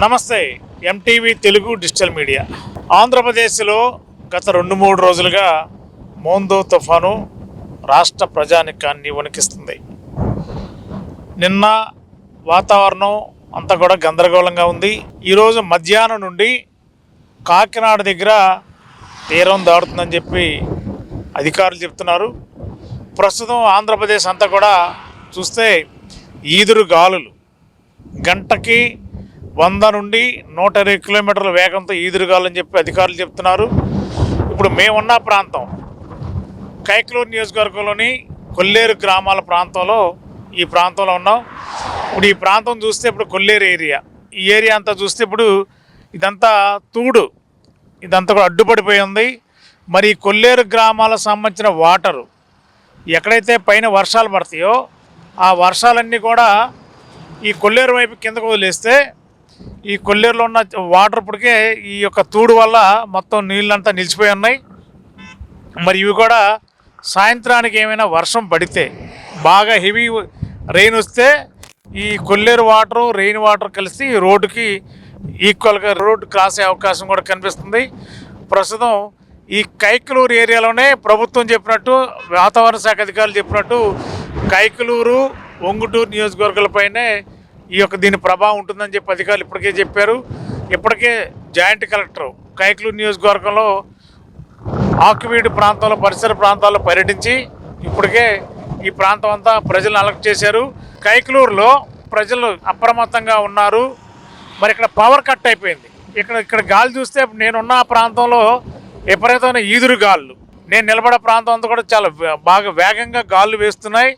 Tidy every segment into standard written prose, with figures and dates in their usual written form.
నమస్తే. MTV Telugu digital media. ఆంధ్రప్రదేశ్లో గత 2-3 రోజులుగా మోందో తుఫాను రాష్ట్ర ప్రజానికాన్ని వణికిస్తుంది. నిన్న వాతావరణం అంతా కూడా గందరగోళంగా ఉంది. ఈరోజు మధ్యాహ్నం నుండి కాకినాడ దగ్గర తీరం దాడుతుందని చెప్పి అధికారులు చెప్తున్నారు. ప్రస్తుతం ఆంధ్రప్రదేశ్ అంతా కూడా చూస్తే ఈదురు గాలులు గంటకి 100 నుండి 120 కిలోమీటర్ల వేగంతో ఈదురుగాలని చెప్పి అధికారులు చెప్తున్నారు. ఇప్పుడు మేమున్న ప్రాంతం కైకలూరు నియోజకవర్గంలోని కొల్లేరు గ్రామాల ప్రాంతంలో ఈ ప్రాంతంలో ఉన్నాం. ఇప్పుడు ఈ ప్రాంతం చూస్తే ఇప్పుడు కొల్లేరు ఏరియా, ఈ ఏరియా అంతా చూస్తే ఇప్పుడు ఇదంతా తూడు, ఇదంతా కూడా అడ్డుపడిపోయి ఉంది. మరి ఈ కొల్లేరు గ్రామాలకు సంబంధించిన వాటరు ఎక్కడైతే పైన వర్షాలు పడతాయో ఆ వర్షాలన్నీ కూడా ఈ కొల్లేరు వైపు కిందకు వదిలేస్తే ఈ కొల్లేరులో ఉన్న వాటర్ ఇప్పటికే ఈ యొక్క తూడు వల్ల మొత్తం నీళ్ళంతా నిలిచిపోయి ఉన్నాయి. మరి ఇవి కూడా సాయంత్రానికి ఏమైనా వర్షం పడితే, బాగా హెవీ రెయిన్ వస్తే ఈ కొల్లేరు వాటరు రెయిన్ వాటర్ కలిసి రోడ్డుకి ఈక్వల్గా రోడ్డు క్రాస్ అయ్యే అవకాశం కూడా కనిపిస్తుంది. ప్రస్తుతం ఈ కైకలూరు ఏరియాలోనే ప్రభుత్వం చెప్పినట్టు, వాతావరణ శాఖ అధికారులు చెప్పినట్టు కైకలూరు ఒంగుటూరు నియోజకవర్గాలపైనే దీని ప్రభావం ఉంటుందని చెప్పి అధికారులు ఇప్పటికే చెప్పారు. ఇప్పటికే జాయింట్ కలెక్టర్ కైకలూరు నియోజకవర్గంలో ఆక్యుపైడ్ ప్రాంతంలో పరిసర ప్రాంతాల్లో పర్యటించి ఇప్పటికే ఈ ప్రాంతం అంతా ప్రజలను అలర్ట్ చేశారు. కైకలూరులో ప్రజలు అప్రమత్తంగా ఉన్నారు. మరి ఇక్కడ పవర్ కట్ అయిపోయింది. ఇక్కడ గాలి చూస్తే నేనున్న ప్రాంతంలో విపరీతమైన ఈదురు గాళ్ళు, నేను నిలబడే ప్రాంతం అంతా కూడా చాలా బాగా వేగంగా గాళ్ళు వేస్తున్నాయి.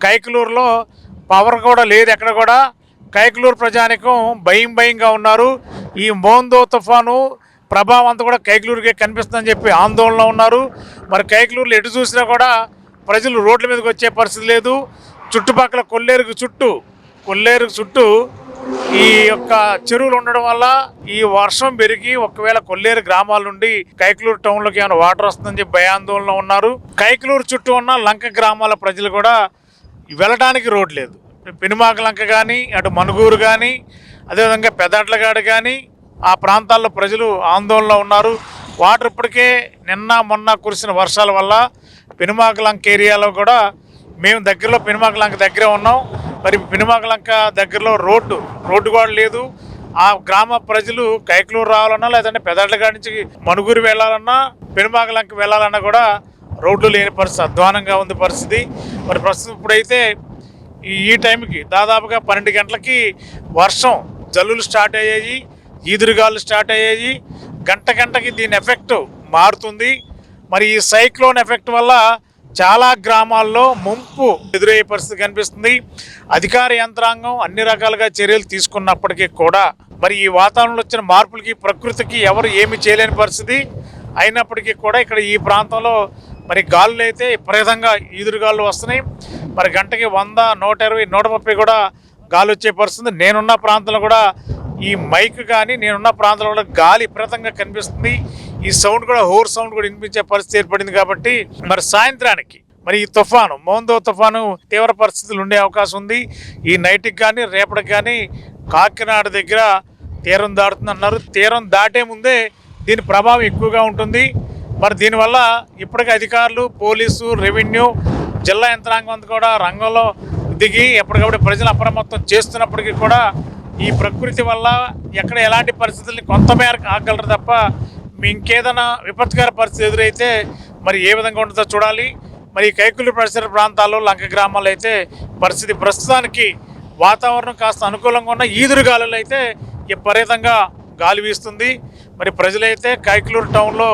కైకలూరులో పవర్ కూడా లేదు ఎక్కడ కూడా. కైకలూరు ప్రజానికం భయంగా ఉన్నారు. ఈ మోందో తుఫాను ప్రభావం అంతా కూడా కైకలూరుకే కనిపిస్తుందని చెప్పి ఆందోళనలో ఉన్నారు. మరి కైకలూరులో ఎటు చూసినా కూడా ప్రజలు రోడ్ల మీదకి వచ్చే పరిస్థితి లేదు. చుట్టుపక్కల కొల్లేరు చుట్టూ ఈ యొక్క చెరువులు ఉండడం వల్ల ఈ వర్షం పెరిగి ఒకవేళ కొల్లేరు గ్రామాల నుండి కైకలూరు టౌన్లోకి ఏమైనా వాటర్ వస్తుందని చెప్పి భయాందోళనలో ఉన్నారు. కైకలూరు చుట్టూ ఉన్న లంక గ్రామాల ప్రజలు కూడా వెళ్ళడానికి రోడ్ లేదు. పెనుమాక లంక కానీ, అటు మనుగూరు కానీ, అదేవిధంగా పెదాట్లగాడు కానీ ఆ ప్రాంతాల్లో ప్రజలు ఆందోళనలో ఉన్నారు. వాటర్ ఇప్పటికే నిన్న మొన్న కురిసిన వర్షాల వల్ల పెనుమాక లంక ఏరియాలో కూడా మేము దగ్గరలో పెనుమాక లంక దగ్గర ఉన్నాం. మరి పెనుమాక లంక దగ్గరలో రోడ్డు కూడా లేదు. ఆ గ్రామ ప్రజలు కైకలూరు రావాలన్నా, లేదంటే పెదాట్లగాడి నుంచి మనుగూరు వెళ్ళాలన్నా, పెనుమాక లంక వెళ్ళాలన్నా కూడా రోడ్లు లేని పరిస్థితి, అధ్వానంగా ఉంది పరిస్థితి. మరి ప్రస్తుతం ఇప్పుడైతే ఈ టైంకి దాదాపుగా 12 గంటలకి వర్షం జల్లులు స్టార్ట్ అయ్యాయి, ఈదురుగాలు స్టార్ట్ అయ్యాయి. గంటకి దీని ఎఫెక్ట్ మారుతుంది. మరి ఈ సైక్లోన్ ఎఫెక్ట్ వల్ల చాలా గ్రామాల్లో ముంపు ఎదురయ్యే పరిస్థితి కనిపిస్తుంది. అధికార యంత్రాంగం అన్ని రకాలుగా చర్యలు తీసుకున్నప్పటికీ కూడా మరి ఈ వాతావరణంలో వచ్చిన మార్పులకి ప్రకృతికి ఎవరు ఏమి చేయలేని పరిస్థితి అయినప్పటికీ కూడా ఇక్కడ ఈ ప్రాంతంలో మరి గాలులు అయితే విపరీతంగా ఈదురుగాలు వస్తున్నాయి. మరి గంటకి 100, 120, 130 కూడా గాలి వచ్చే పరిస్థితి. నేనున్న ప్రాంతంలో కూడా ఈ మైక్ కానీ, నేనున్న ప్రాంతంలో కూడా గాలి విపరీతంగా కనిపిస్తుంది. ఈ సౌండ్ కూడా, హోర్ సౌండ్ కూడా వినిపించే పరిస్థితి ఏర్పడింది. కాబట్టి మరి సాయంత్రానికి మరి ఈ తుఫాను మోందో తుఫాను తీవ్ర పరిస్థితులు ఉండే అవకాశం ఉంది. ఈ నైట్కి కానీ రేపటికి కానీ కాకినాడ దగ్గర తీరం దాడుతుందన్నారు. తీరం దాటే ముందే దీని ప్రభావం ఎక్కువగా ఉంటుంది. మరి దీనివల్ల ఇప్పటికే అధికారులు, పోలీసు, రెవెన్యూ, జిల్లా యంత్రాంగం అంతా కూడా రంగంలో దిగి ఎప్పటికప్పుడు ప్రజలు అప్రమత్తం చేస్తున్నప్పటికీ కూడా ఈ ప్రకృతి వల్ల ఎక్కడ ఎలాంటి పరిస్థితుల్ని కొంతమేరకు ఆగలరు తప్ప ఇంకేదైనా విపత్కర పరిస్థితి ఎదురైతే మరి ఏ విధంగా ఉంటుందో చూడాలి. మరి కైకలూరు పరిసర ప్రాంతాల్లో, లంక గ్రామాల్లో అయితే పరిస్థితి ప్రస్తుతానికి వాతావరణం కాస్త అనుకూలంగా ఉన్న ఈదురుగాలులు అయితే విపరీతంగా గాలి వీస్తుంది. మరి ప్రజలైతే కైకలూరు టౌన్లో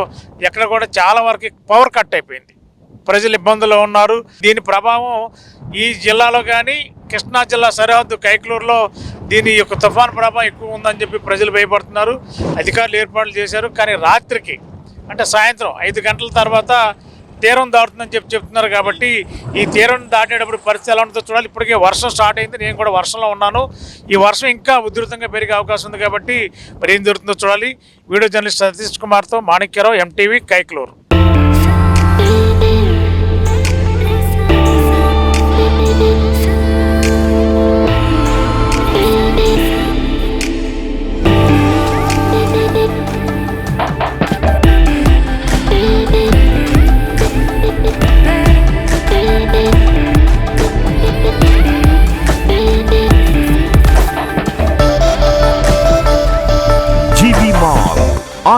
ఎక్కడ కూడా చాలా వరకు పవర్ కట్ అయిపోయింది. ప్రజలు ఇబ్బందుల్లో ఉన్నారు. దీని ప్రభావం ఈ జిల్లాలో కానీ, కృష్ణా జిల్లా సరిహద్దు కైకలూరులో దీని యొక్క తుఫాను ప్రభావం ఎక్కువ ఉందని చెప్పి ప్రజలు భయపడుతున్నారు. అధికారులు ఏర్పాట్లు చేశారు. కానీ రాత్రికి అంటే సాయంత్రం 5 గంటల తర్వాత తీరం దాటుతుందని చెప్తున్నారు. కాబట్టి ఈ తీరం దాటేటప్పుడు పరిస్థితి ఎలా ఉంటుందో చూడాలి. ఇప్పటికే వర్షం స్టార్ట్ అయింది. నేను కూడా వర్షంలో ఉన్నాను. ఈ వర్షం ఇంకా ఉధృతంగా పెరిగే అవకాశం ఉంది. కాబట్టి మరి ఏం జరుగుతుందో చూడాలి. వీడియో జర్నలిస్ట్ సతీష్ కుమార్తో Manikyarao, MTV, Kaikaluru.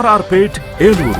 RR Pet, Eluru.